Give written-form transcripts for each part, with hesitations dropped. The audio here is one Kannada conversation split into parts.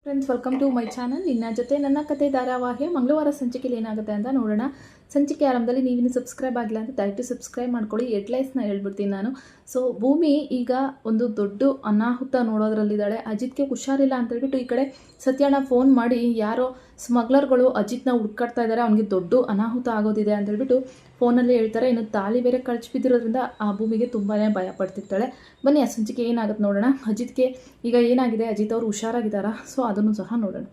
Friends, welcome to my channel. ನಿನ್ನ ಜೊತೆ ನನ್ನ ಕತೆ ಧಾರಾವಾಹಿಯ ಮಂಗಳವಾರ ಸಂಚಿಕೆಯಲ್ಲಿ ಏನಾಗುತ್ತೆ ಅಂತ ನೋಡೋಣ. ಸಂಚಿಕೆ ಆರಂಭದಲ್ಲಿ ನೀವಿನ್ನು ಸಬ್ಸ್ಕ್ರೈಬ್ ಆಗಿಲ್ಲ ಅಂತ ದಯವಿಟ್ಟು ಸಬ್ಸ್ಕ್ರೈಬ್ ಮಾಡ್ಕೊಳ್ಳಿ. ಹೆಡ್ಲೈನ್ಸ್ನ ಹೇಳ್ಬಿಡ್ತೀನಿ ನಾನು. ಸೊ ಭೂಮಿ ಈಗ ಒಂದು ದೊಡ್ಡ ಅನಾಹುತ ನೋಡೋದ್ರಲ್ಲಿದ್ದಾಳೆ. ಅಜಿತ್ಗೆ ಹುಷಾರಿಲ್ಲ ಅಂತ ಹೇಳ್ಬಿಟ್ಟು ಈ ಕಡೆ ಸತ್ಯಣ್ಣ ಫೋನ್ ಮಾಡಿ ಯಾರೋ ಸ್ಮಗ್ಲರ್ಗಳು ಅಜಿತ್ನ ಹುಡ್ಕಾಡ್ತಾ ಇದ್ದಾರೆ, ಅವನಿಗೆ ದೊಡ್ಡ ಅನಾಹುತ ಆಗೋದಿದೆ ಅಂತ ಹೇಳ್ಬಿಟ್ಟು ಫೋನಲ್ಲಿ ಹೇಳ್ತಾರೆ. ಇನ್ನು ತಾಳಿ ಬೇರೆ ಕಳ್ಚಿ ಬಿದ್ದಿರೋದ್ರಿಂದ ಆ ಭೂಮಿಗೆ ತುಂಬಾ ಭಯ ಪಡ್ತಿರ್ತಾಳೆ. ಬನ್ನಿ ಆ ಸಂಚಿಕೆ ಏನಾಗುತ್ತೆ ನೋಡೋಣ. ಅಜಿತ್ಗೆ ಈಗ ಏನಾಗಿದೆ, ಅಜಿತ್ ಅವರು ಹುಷಾರಾಗಿದ್ದಾರಾ? ಸೊ ಅದನ್ನು ಸಹ ನೋಡೋಣ.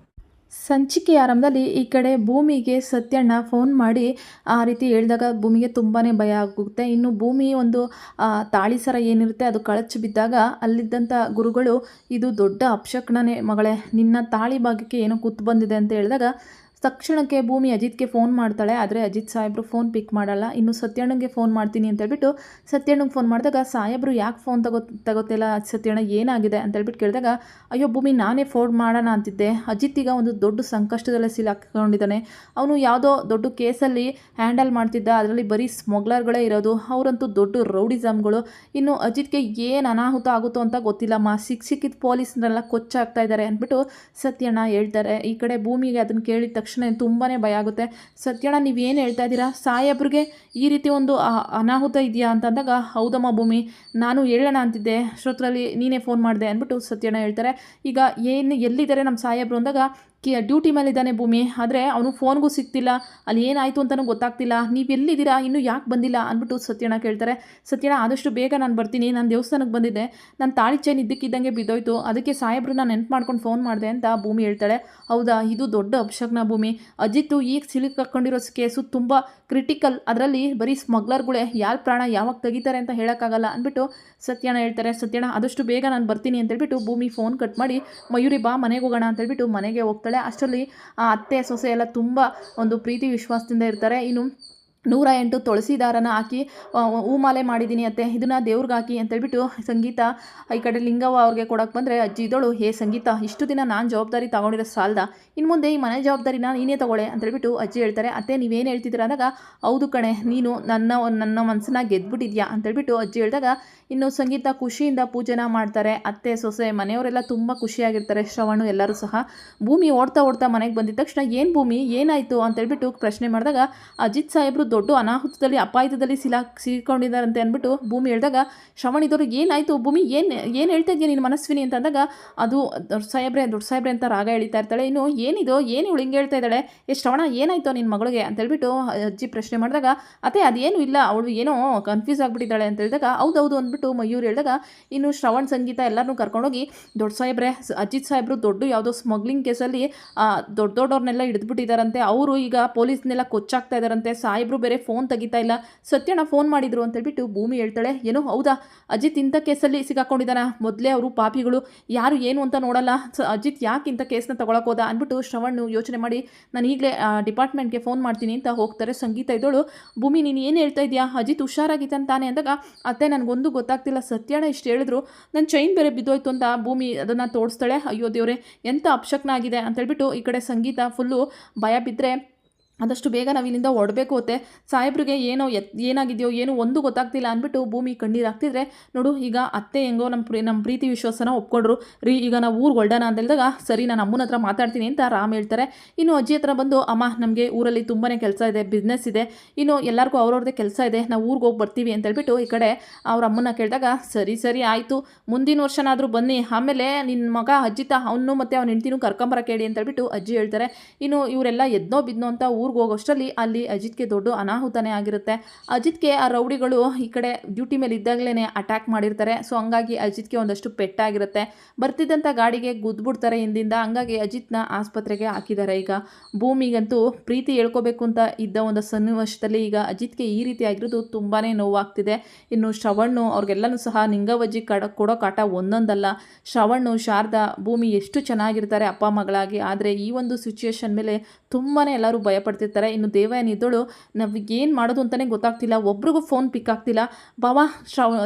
ಸಂಚಿಕೆ ಆರಂಭದಲ್ಲಿ ಈ ಕಡೆ ಭೂಮಿಗೆ ಸತ್ಯಣ್ಣ ಫೋನ್ ಮಾಡಿ ಆ ರೀತಿ ಹೇಳಿದಾಗ ಭೂಮಿಗೆ ತುಂಬಾ ಭಯ ಆಗುತ್ತೆ. ಇನ್ನು ಭೂಮಿ ಒಂದು ತಾಳಿ ಸರ ಏನಿರುತ್ತೆ ಅದು ಕಳಚಿ ಬಿದ್ದಾಗ ಅಲ್ಲಿದ್ದಂಥ ಗುರುಗಳು, ಇದು ದೊಡ್ಡ ಅಪಶಕುನನೇ ಮಗಳೇ, ನಿನ್ನ ತಾಳಿ ಭಾಗಕ್ಕೆ ಏನೋ ಕೂತು ಬಂದಿದೆ ಅಂತ ಹೇಳಿದಾಗ ತಕ್ಷಣಕ್ಕೆ ಭೂಮಿ ಅಜಿತ್ಗೆ ಫೋನ್ ಮಾಡ್ತಾಳೆ. ಆದರೆ ಅಜಿತ್ ಸಾಹೇಬರು ಫೋನ್ ಪಿಕ್ ಮಾಡಲ್ಲ. ಇನ್ನು ಸತ್ಯಣ್ಣಗೆ ಫೋನ್ ಮಾಡ್ತೀನಿ ಅಂತ ಹೇಳ್ಬಿಟ್ಟು ಸತ್ಯಣ್ಣಗೆ ಫೋನ್ ಮಾಡಿದಾಗ, ಸಾಹೇಬರು ಯಾಕೆ ಫೋನ್ ತಗೋತಿಲ್ಲ ಸತ್ಯಣ್ಣ, ಏನಾಗಿದೆ ಅಂತ ಹೇಳ್ಬಿಟ್ಟು ಕೇಳಿದಾಗ, ಅಯ್ಯೋ ಭೂಮಿ, ನಾನೇ ಫೋನ್ ಮಾಡೋಣ ಅಂತಿದ್ದೆ. ಅಜಿತ್ ಈಗ ಒಂದು ದೊಡ್ಡ ಸಂಕಷ್ಟದಲ್ಲೇ ಸಿಲುಕೊಂಡಿದ್ದಾನೆ. ಅವನು ಯಾವುದೋ ದೊಡ್ಡ ಕೇಸಲ್ಲಿ ಹ್ಯಾಂಡಲ್ ಮಾಡ್ತಿದ್ದ, ಅದರಲ್ಲಿ ಬರೀ ಸ್ಮಗ್ಲರ್ಗಳೇ ಇರೋದು, ಅವರಂತೂ ದೊಡ್ಡ ರೌಡಿಸಮ್ಗಳು. ಇನ್ನು ಅಜಿತ್ಗೆ ಏನು ಅನಾಹುತ ಆಗುತ್ತೋ ಅಂತ ಗೊತ್ತಿಲ್ಲಮ್ಮ, ಸಿಕ್ಕಿದ ಪೊಲೀಸ್ನೆಲ್ಲ ಕೊಚ್ಚಾಗ್ತಾ ಇದ್ದಾರೆ ಅಂದ್ಬಿಟ್ಟು ಸತ್ಯಣ್ಣ ಹೇಳ್ತಾರೆ. ಈ ಕಡೆ ಭೂಮಿಗೆ ಅದನ್ನು ಕೇಳಿದ ತಕ್ಷಣ ತುಂಬಾ ಭಯ ಆಗುತ್ತೆ. ಸತ್ಯಣ್ಣ, ನೀವೇನು ಹೇಳ್ತಾ ಇದ್ದೀರಾ, ಸಾಹೇಬ್ರಿಗೆ ಈ ರೀತಿ ಒಂದು ಅನಾಹುತ ಇದೆಯಾ ಅಂತಂದಾಗ, ಹೌದಮ್ಮ ಭೂಮಿ, ನಾನು ಹೇಳೋಣ ಅಂತಿದ್ದೆ, ಅಷ್ಟೊತ್ತರಲ್ಲಿ ನೀನೇ ಫೋನ್ ಮಾಡಿದೆ ಅಂದ್ಬಿಟ್ಟು ಸತ್ಯಣ್ಣ ಹೇಳ್ತಾರೆ. ಈಗ ಎಲ್ಲಿದ್ದಾರೆ ನಮ್ಮ ಸಾಹೇಬ್ರು ಅಂದಾಗ, ಡ್ಯೂಟಿ ಮೇಲಿದ್ದಾನೆ ಭೂಮಿ, ಆದರೆ ಅವನು ಫೋನ್ಗೂ ಸಿಗ್ತಿಲ್ಲ, ಅಲ್ಲಿ ಏನಾಯಿತು ಅಂತಲೂ ಗೊತ್ತಾಗ್ತಿಲ್ಲ, ನೀವು ಎಲ್ಲಿದ್ದೀರಾ, ಇನ್ನೂ ಯಾಕೆ ಬಂದಿಲ್ಲ ಅಂದ್ಬಿಟ್ಟು ಸತ್ಯಣ್ಣ ಕೇಳ್ತಾರೆ. ಸತ್ಯಣ್ಣ, ಆದಷ್ಟು ಬೇಗ ನಾನು ಬರ್ತೀನಿ, ನಾನು ದೇವಸ್ಥಾನಕ್ಕೆ ಬಂದಿದ್ದೆ, ನನ್ನ ತಾಳಿ ಚೈನ್ ಇದ್ದಕ್ಕಿದ್ದಂಗೆ ಬಿದ್ದೋಯ್ತು, ಅದಕ್ಕೆ ಸಾಹೇಬ್ರನ್ನ ನೆನ್ಪು ಮಾಡ್ಕೊಂಡು ಫೋನ್ ಮಾಡಿದೆ ಅಂತ ಭೂಮಿ ಹೇಳ್ತಾಳೆ. ಹೌದಾ, ಇದು ದೊಡ್ಡ ಅಪಶಕುನ ಭೂಮಿ. ಅಜಿತ್ತು ಈಗ ಸಿಲುಕಾಕೊಂಡಿರೋ ಕೇಸು ತುಂಬ ಕ್ರಿಟಿಕಲ್, ಅದರಲ್ಲಿ ಬರೀ ಸ್ಮಗ್ಲರ್ಗಳೇ, ಯಾರ ಪ್ರಾಣ ಯಾವಾಗ ತೆಗಿತಾರೆ ಅಂತ ಹೇಳೋಕ್ಕಾಗಲ್ಲ ಅಂದ್ಬಿಟ್ಟು ಸತ್ಯಣ್ಣ ಹೇಳ್ತಾರೆ. ಸತ್ಯಣ್ಣ, ಆದಷ್ಟು ಬೇಗ ನಾನು ಬರ್ತೀನಿ ಅಂತೇಳ್ಬಿಟ್ಟು ಭೂಮಿ ಫೋನ್ ಕಟ್ ಮಾಡಿ, ಮಯೂರಿ ಬಾ ಮನೆಗೆ ಹೋಗೋಣ ಅಂತೇಳ್ಬಿಟ್ಟು ಮನೆಗೆ ಹೋಗ್ತಾಳೆ. ಅಷ್ಟರಲ್ಲಿ ಆ ಅತ್ತೆ ಸೊಸೆ ಎಲ್ಲ ತುಂಬ ಒಂದು ಪ್ರೀತಿ ವಿಶ್ವಾಸದಿಂದ ಇರ್ತಾರೆ. ಇನ್ನು 108 ತುಳಸಿ ದಾರನ ಹಾಕಿ ಹೂಮಾಲೆ ಮಾಡಿದ್ದೀನಿ ಅತ್ತೆ, ಇದನ್ನು ದೇವ್ರಿಗೆ ಹಾಕಿ ಅಂತೇಳ್ಬಿಟ್ಟು ಸಂಗೀತ ಈ ಕಡೆ ಲಿಂಗವ್ವ ಅವ್ರಿಗೆ ಕೊಡೋಕೆ ಬಂದರೆ, ಅಜ್ಜಿ ಇದಳು, ಹೇ ಸಂಗೀತ, ಇಷ್ಟು ದಿನ ನಾನು ಜವಾಬ್ದಾರಿ ತಗೊಂಡಿರೋ ಸಾಲದ, ಇನ್ನು ಮುಂದೆ ಈ ಮನೆ ಜವಾಬ್ದಾರಿನ ನೀನೇ ತಗೊಳ್ಳೆ ಅಂತೇಳ್ಬಿಟ್ಟು ಅಜ್ಜಿ ಹೇಳ್ತಾರೆ. ಅತ್ತೆ, ನೀವೇನು ಹೇಳ್ತಿದ್ದೀರ ಅಂದಾಗ, ಹೌದು ಕಣೆ, ನೀನು ನನ್ನ ಮನಸ್ಸನ್ನ ಗೆದ್ಬಿಟ್ಟಿದ್ಯಾ ಅಂತೇಳ್ಬಿಟ್ಟು ಅಜ್ಜಿ ಹೇಳಿದಾಗ, ಇನ್ನು ಸಂಗೀತ ಖುಷಿಯಿಂದ ಪೂಜೆನ ಮಾಡ್ತಾರೆ. ಅತ್ತೆ ಸೊಸೆ ಮನೆಯವರೆಲ್ಲ ತುಂಬ ಖುಷಿಯಾಗಿರ್ತಾರೆ, ಶ್ರವಣು ಎಲ್ಲರೂ ಸಹ. ಭೂಮಿ ಓಡ್ತಾ ಮನೆಗೆ ಬಂದಿದ್ದ ತಕ್ಷಣ, ಏನು ಭೂಮಿ, ಏನಾಯಿತು ಅಂತೇಳ್ಬಿಟ್ಟು ಪ್ರಶ್ನೆ ಮಾಡಿದಾಗ, ಅಜಿತ್ ಸಾಹೇಬರು ದೊಡ್ಡ ಅನಾಹುತದಲ್ಲಿ ಅಪಾಯದಲ್ಲಿ ಸಿಕ್ಕೊಂಡಿದ್ದಾರಂತೆ ಅಂದ್ಬಿಟ್ಟು ಭೂಮಿ ಹೇಳಿದಾಗ, ಶ್ರವಣ್ ಇದ್ದವರು ಏನಾಯಿತು ಭೂಮಿ, ಏನು ಹೇಳ್ತಾ ಇದೆಯಾ ನಿನ್ನ ಮನಸ್ವಿನಿ ಅಂತ ಅಂದಾಗ, ಅದು ದೊಡ್ಡ ಸಾಹೇಬ್ರೆ ಅಂತ ರಾಗ ಎಳಿತಾ ಇರ್ತಾಳೆ. ಇನ್ನು ಏನಿದು, ಏನು ಇವಳು ಹಿಂಗೆ ಹೇಳ್ತಾ ಇದ್ದಾಳೆ, ಶ್ರವಣ ಏನಾಯಿತು ನಿನ್ನ ಮಗಳಿಗೆ ಅಂತೇಳ್ಬಿಟ್ಟು ಅಜ್ಜಿ ಪ್ರಶ್ನೆ ಮಾಡಿದಾಗ, ಅತ್ತೆ ಅದೇನು ಇಲ್ಲ, ಅವಳು ಏನೋ ಕನ್ಫ್ಯೂಸ್ ಆಗಿಬಿಟ್ಟಿದ್ದಾಳೆ ಅಂತ ಹೇಳಿದಾಗ, ಹೌದೌದು ಅಂದ್ಬಿಟ್ಟು ಮಯೂರು ಹೇಳಿದಾಗ, ಇನ್ನು ಶ್ರವಣ್ ಸಂಗೀತ ಎಲ್ಲರನ್ನೂ ಕರ್ಕೊಂಡೋಗಿ, ದೊಡ್ಡ ಸಾಹೇಬ್ರೆ, ಅಜಿತ್ ಸಾಹೇಬರು ದೊಡ್ಡ ಯಾವುದೋ ಸ್ಮಗ್ಲಿಂಗ್ ಕೇಸಲ್ಲಿ ದೊಡ್ಡವ್ರನ್ನೆಲ್ಲ ಹಿಡಿದ್ಬಿಟ್ಟಿದ್ದಾರಂತೆ, ಅವರು ಈಗ ಪೊಲೀಸ್ನೆಲ್ಲ ಕೊಚ್ಚಾಗ್ತಾ ಇದ್ದಾರಂತೆ, ಸಾಹೇಬ್ರು ಬೇರೆ ಫೋನ್ ತೆಗಿತಾ ಇಲ್ಲ, ಸತ್ಯಣ್ಣ ಫೋನ್ ಮಾಡಿದ್ರು ಅಂತೇಳ್ಬಿಟ್ಟು ಭೂಮಿ ಹೇಳ್ತಾಳೆ. ಏನೋ ಹೌದಾ, ಅಜಿತ್ ಇಂಥ ಕೇಸಲ್ಲಿ ಸಿಗಾಕೊಂಡಿದ್ದಾನ, ಮೊದಲೇ ಅವರು ಪಾಪಿಗಳು, ಯಾರು ಏನು ಅಂತ ನೋಡಲ್ಲ, ಅಜಿತ್ ಯಾಕೆ ಇಂಥ ಕೇಸ್ನ ತಗೊಳಕೋದ ಅಂದ್ಬಿಟ್ಟು ಶ್ರವಣ್ಣು ಯೋಚನೆ ಮಾಡಿ, ನಾನು ಈಗಲೇ ಡಿಪಾರ್ಟ್ಮೆಂಟ್ಗೆ ಫೋನ್ ಮಾಡ್ತೀನಿ ಅಂತ ಹೋಗ್ತಾರೆ. ಸಂಗೀತ ಇದ್ದೋಳು, ಭೂಮಿ ನೀನು ಏನು ಹೇಳ್ತಾ ಇದೆಯಾ, ಅಜಿತ್ ಹುಷಾರಾಗಿದ್ದಾನೆ ಅಂದಾಗ, ಅತ್ತೆ ನನಗೊಂದು ಗೊತ್ತಾಗ್ತಿಲ್ಲ, ಸತ್ಯಣ್ಣ ಇಷ್ಟು ಹೇಳಿದ್ರು, ನನ್ನ ಚೈನ್ ಬೇರೆ ಬಿದ್ದೋಯ್ತು ಅಂತ ಭೂಮಿ ಅದನ್ನು ತೋರಿಸ್ತಾಳೆ. ಅಯ್ಯೋ ದೇವ್ರೆ, ಎಂಥ ಅಪಶಕುನ ಆಗಿದೆ ಅಂತೇಳ್ಬಿಟ್ಟು ಈ ಕಡೆ ಸಂಗೀತ ಫುಲ್ಲು ಭಯ ಬಿದ್ದರೆ, ಆದಷ್ಟು ಬೇಗ ನಾವು ಇಲ್ಲಿಂದ ಹೊರಡಬೇಕು ಅತ್ತೆ, ಸಾಹೇಬ್ರಿಗೆ ಏನಾಗಿದೆಯೋ ಏನು ಒಂದು ಗೊತ್ತಾಗ್ತಿಲ್ಲ ಅಂದ್ಬಿಟ್ಟು ಭೂಮಿ ಕಣ್ಣೀರು ಹಾಕ್ತಿದ್ರೆ, ನೋಡು ಈಗ ಅತ್ತೆ ಹೆಂಗೋ ನಮ್ಮ ಪ್ರೀತಿ ವಿಶ್ವಾಸನ ಒಪ್ಕೊಂಡ್ರು ರೀ, ಈಗ ನಾವು ಊರಿಗೆ ಹೊರಡೋಣ ಅಂತ ಹೇಳಿದಾಗ, ಸರಿ ನಾನು ಅಮ್ಮನ ಹತ್ರ ಮಾತಾಡ್ತೀನಿ ಅಂತ ರಾಮ್ ಹೇಳ್ತಾರೆ. ಇನ್ನು ಅಜ್ಜಿ ಹತ್ರ ಬಂದು, ಅಮ್ಮ ನಮಗೆ ಊರಲ್ಲಿ ತುಂಬಾ ಕೆಲಸ ಇದೆ, ಬಿಸ್ನೆಸ್ ಇದೆ, ಇನ್ನು ಎಲ್ಲರಿಗೂ ಅವ್ರವ್ರದ್ದೇ ಕೆಲಸ ಇದೆ, ನಾವು ಊರಿಗೆ ಹೋಗಿ ಬರ್ತೀವಿ ಅಂತೇಳ್ಬಿಟ್ಟು ಈ ಕಡೆ ಅವ್ರ ಅಮ್ಮನ ಕೇಳಿದಾಗ, ಸರಿ ಆಯಿತು, ಮುಂದಿನ ವರ್ಷನಾದರೂ ಬನ್ನಿ, ಆಮೇಲೆ ನಿನ್ನ ಮಗ ಅಜ್ಜಿತ ಅವನು ಮತ್ತು ಅವ್ನ ಹೆಂಡ್ತಿನೂ ಕರ್ಕೊಂಬರಕ್ಕೆ ಹೇಳಿ ಅಂತೇಳ್ಬಿಟ್ಟು ಅಜ್ಜಿ ಹೇಳ್ತಾರೆ. ಇನ್ನು ಇವರೆಲ್ಲ ಎದ್ನೋ ಬಿದ್ನೋ ಅಂತ ಊರಿಗೆ ಹೋಗೋಷ್ಟರಲ್ಲಿ ಅಲ್ಲಿ ಅಜಿತ್ಗೆ ದೊಡ್ಡ ಅನಾಹುತನೇ ಆಗಿರುತ್ತೆ. ಅಜಿತ್ಗೆ ಆ ರೌಡಿಗಳು ಈ ಕಡೆ ಡ್ಯೂಟಿ ಮೇಲೆ ಇದ್ದಾಗಲೇ ಅಟ್ಯಾಕ್ ಮಾಡಿರ್ತಾರೆ. ಸೊ ಹಂಗಾಗಿ ಅಜಿತ್ಗೆ ಒಂದಷ್ಟು ಪೆಟ್ಟಾಗಿರುತ್ತೆ. ಬರ್ತಿದ್ದಂಥ ಗಾಡಿಗೆ ಗುದ್ಬಿಡ್ತಾರೆ ಹಿಂದಿಂದ, ಹಂಗಾಗಿ ಅಜಿತ್ನ ಆಸ್ಪತ್ರೆಗೆ ಹಾಕಿದ್ದಾರೆ. ಈಗ ಭೂಮಿಗಂತೂ ಪ್ರೀತಿ ಹೇಳ್ಕೋಬೇಕು ಅಂತ ಇದ್ದ ಒಂದು ಸನ್ನಿವೇಶದಲ್ಲಿ ಈಗ ಅಜಿತ್ಗೆ ಈ ರೀತಿ ಆಗಿರೋದು ತುಂಬಾ ನೋವಾಗ್ತಿದೆ. ಇನ್ನು ಶ್ರವಣ್ಣು ಅವ್ರಿಗೆಲ್ಲನೂ ಸಹ ನಿಂಗವಜ್ಜಿ ಕೊಡೋ ಕಾಟ ಒಂದೊಂದಲ್ಲ. ಶ್ರವಣ್ಣು, ಶಾರದಾ, ಭೂಮಿ ಎಷ್ಟು ಚೆನ್ನಾಗಿರ್ತಾರೆ ಅಪ್ಪ ಮಗಳಾಗಿ, ಆದರೆ ಈ ಒಂದು ಸಿಚುಯೇಷನ್ ಮೇಲೆ ತುಂಬಾ ಎಲ್ಲರೂ ಭಯಪಡ್ತಿದ್ದಾರೆ. ಬರ್ತಿರ್ತಾರೆ. ಇನ್ನು ದೇವಯಾನಿ ಇದ್ದೋಳು ನಮಗೇನು ಮಾಡೋದು ಅಂತಲೇ ಗೊತ್ತಾಗ್ತಿಲ್ಲ, ಒಬ್ರಿಗೂ ಫೋನ್ ಪಿಕ್ ಆಗ್ತಿಲ್ಲ. ಬಾವಾ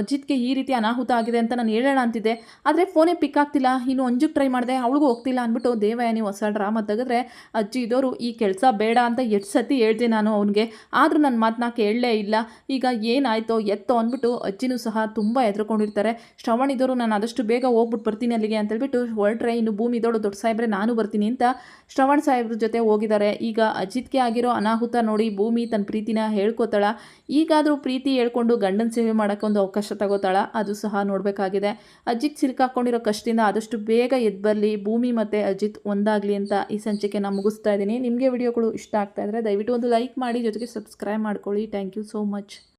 ಅಜಿತ್ಗೆ ಈ ರೀತಿ ಅನಾಹುತ ಆಗಿದೆ ಅಂತ ನಾನು ಹೇಳೋಣ ಅಂತಿದ್ದೆ, ಆದರೆ ಫೋನೇ ಪಿಕ್ ಆಗ್ತಿಲ್ಲ. ಇನ್ನು ಅಂಜುಗೆ ಟ್ರೈ ಮಾಡಿದೆ, ಅವಳಿಗೂ ಹೋಗ್ತಿಲ್ಲ ಅಂದ್ಬಿಟ್ಟು ದೇವಯಾನಿ ಹೊಸ ಡ್ರಾಮಾ ತೆಗೆದ್ರೆ ಅಜ್ಜಿ ಇದ್ದವರು ಈ ಕೆಲಸ ಬೇಡ ಅಂತ ಎಷ್ಟು ಸತಿ ಹೇಳ್ದೆ ನಾನು ಅವನಿಗೆ, ಆದರೂ ನನ್ನ ಮಾತನ್ನ ಕೇಳಲೇ ಇಲ್ಲ. ಈಗ ಏನಾಯ್ತೋ ಎತ್ತೋ ಅಂದ್ಬಿಟ್ಟು ಅಜ್ಜಿನೂ ಸಹ ತುಂಬ ಹೆದರ್ಕೊಂಡಿರ್ತಾರೆ. ಶ್ರವಣ್ ಇದ್ದವರು ನಾನು ಆದಷ್ಟು ಬೇಗ ಹೋಗ್ಬಿಟ್ಟು ಬರ್ತೀನಿ ಅಲ್ಲಿಗೆ ಅಂತೇಳ್ಬಿಟ್ಟು ಹೊರಟ್ರೆ, ಇನ್ನು ಭೂಮಿ ಇದ್ದೋಳು ದೊಡ್ಡ ಸಾಹೇಬ್ರೆ ನಾನು ಬರ್ತೀನಿ ಅಂತ ಶ್ರವಣ್ ಸಾಹೇಬ್ರ ಜೊತೆ ಹೋಗಿದ್ದಾರೆ. ಈಗ ಅಜಿತ್ಗೆ ಆಗಿರೋ ಅನಾಹುತ ನೋಡಿ ಭೂಮಿ ತನ್ನ ಪ್ರೀತಿನ ಹೇಳ್ಕೊತಾಳ. ಈಗಾದರೂ ಪ್ರೀತಿ ಹೇಳ್ಕೊಂಡು ಗಂಡನ ಸೇವೆ ಮಾಡೋಕ್ಕೆ ಒಂದು ಅವಕಾಶ ತಗೋತಾಳ, ಅದು ಸಹ ನೋಡಬೇಕಾಗಿದೆ. ಅಜಿತ್ ಸಿಲುಕಾಕೊಂಡಿರೋ ಕಷ್ಟದಿಂದ ಆದಷ್ಟು ಬೇಗ ಎದ್ದು ಬರಲಿ, ಭೂಮಿ ಮತ್ತು ಅಜಿತ್ ಒಂದಾಗಲಿ ಅಂತ ಈ ಸಂಚಿಕೆನ ಮುಗಿಸ್ತಾ ಇದ್ದೀನಿ. ನಿಮಗೆ ವಿಡಿಯೋಗಳು ಇಷ್ಟ ಆಗ್ತಾ ಇದ್ದರೆ ದಯವಿಟ್ಟು ಒಂದು ಲೈಕ್ ಮಾಡಿ, ಜೊತೆಗೆ ಸಬ್ಸ್ಕ್ರೈಬ್ ಮಾಡ್ಕೊಳ್ಳಿ. Thank you so much.